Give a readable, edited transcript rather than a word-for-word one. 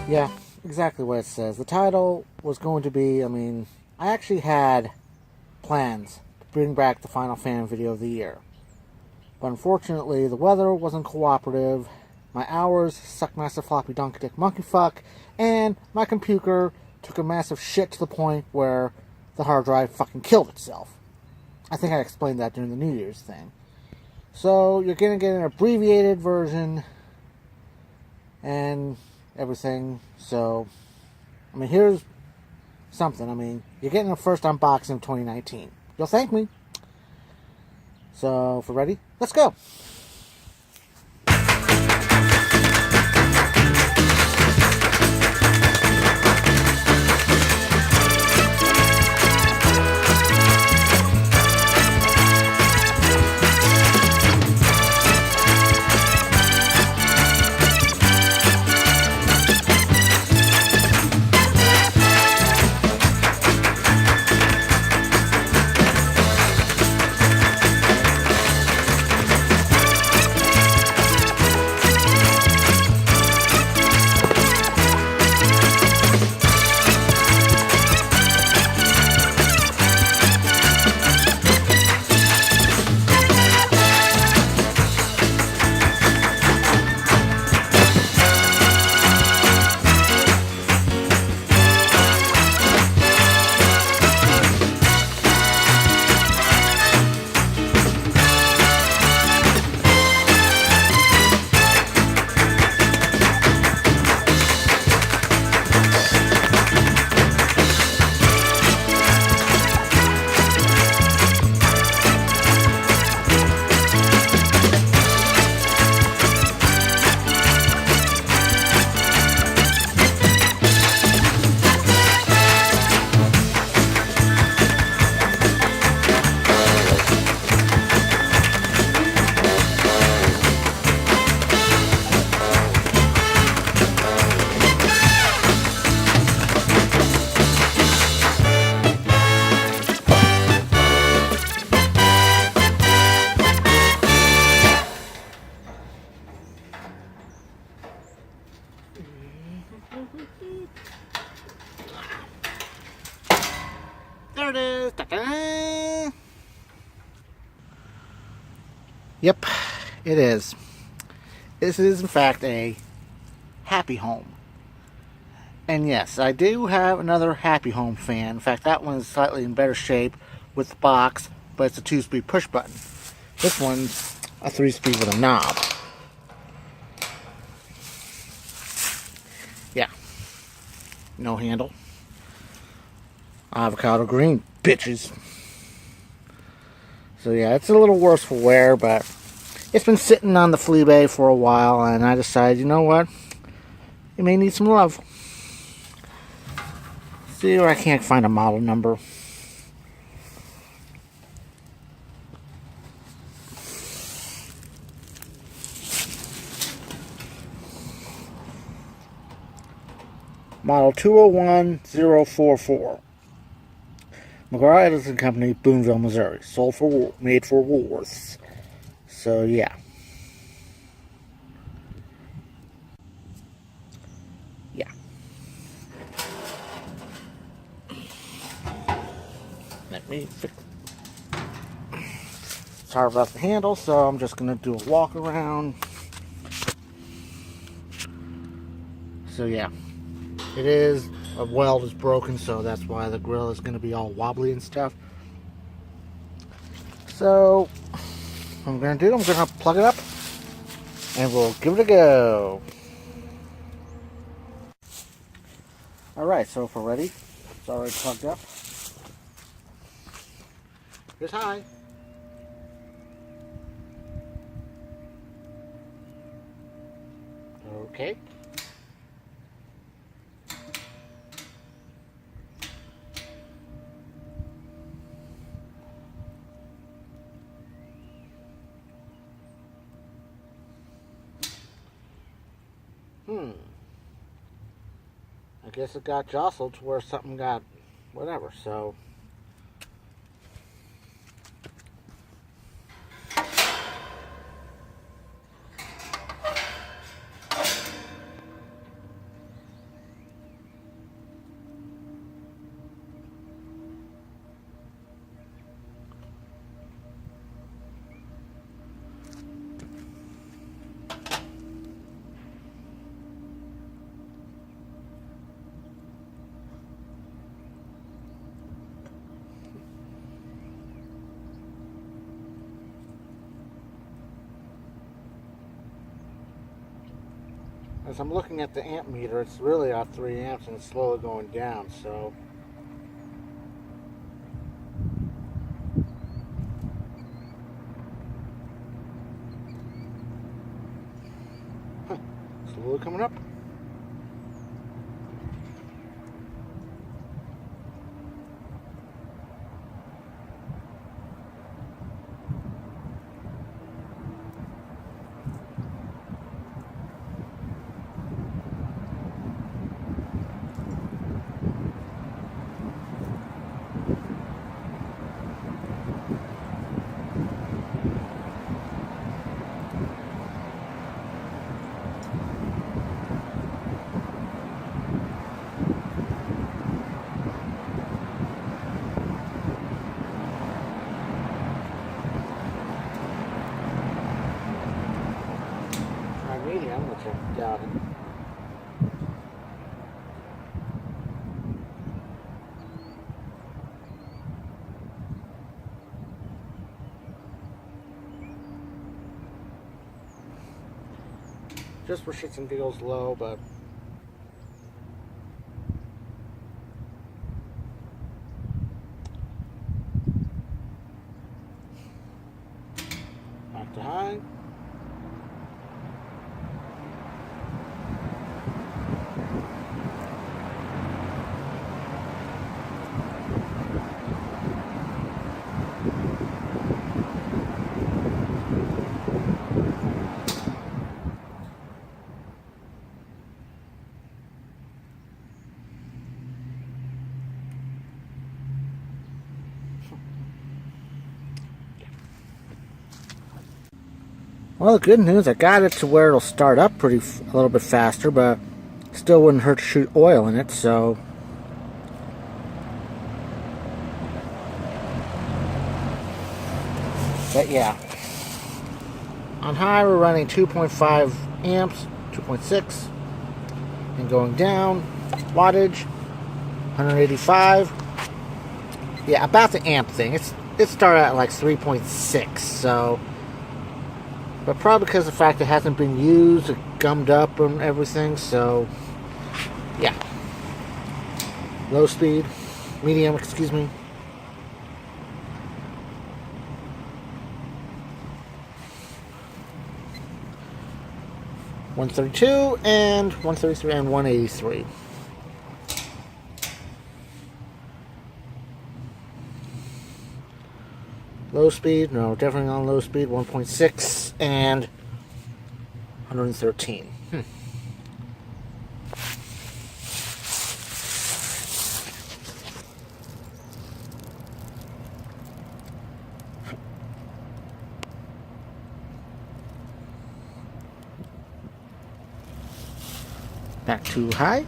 Yeah, exactly what it says. The title was going to be, I actually had plans to bring back the Final Fan video of the year. But unfortunately, the weather wasn't cooperative, my hours sucked massive floppy donkey dick monkey fuck, and my computer took a massive shit to the point where the hard drive fucking killed itself. I think I explained that during the New Year's thing. So you're going to get an abbreviated version and everything. So, here's something. You're getting the first unboxing of 2019. You'll thank me. So, if we're ready, let's go. There it is. Ta-da! Yep, it is. This is, in fact, a Happy Home. And yes, I do have another Happy Home fan. In fact, that one's slightly in better shape with the box, but it's a 2-speed push button. This one's a 3-speed with a knob. Yeah. No handle. Avocado green, bitches. So yeah, it's a little worse for wear, but it's been sitting on the flea bay for a while, and I decided, you know what? It may need some love. See, I can't find a model number. Model 201044. McGraw Edison Company, Boonville, Missouri. Made for Woolworths. So, yeah. Yeah. Let me fix. Sorry about the handle, so I'm just going to do a walk around. So, yeah. It is, a weld is broken, so that's why the grill is going to be all wobbly and stuff. So, what I'm going to do, I'm going to plug it up, and we'll give it a go. Alright, so if we're ready, it's already plugged up. Here's high. Okay. I guess it got jostled to where something got whatever, so. As I'm looking at the amp meter, it's really at 3 amps and it's slowly going down, so slowly coming up. Medium, which I doubt it. Just for shits and giggles low, but back to high. Well, the good news, I got it to where it'll start up a little bit faster, but still wouldn't hurt to shoot oil in it, so. But yeah. On high, we're running 2.5 amps, 2.6, and going down, wattage, 185. Yeah, about the amp thing. It started at like 3.6, so. But probably because of the fact it hasn't been used, it gummed up and everything, so yeah. Low speed, medium, excuse me. $132 and $133 and $183. Low speed, no, definitely on low speed, 1.6 and 113. Back to high.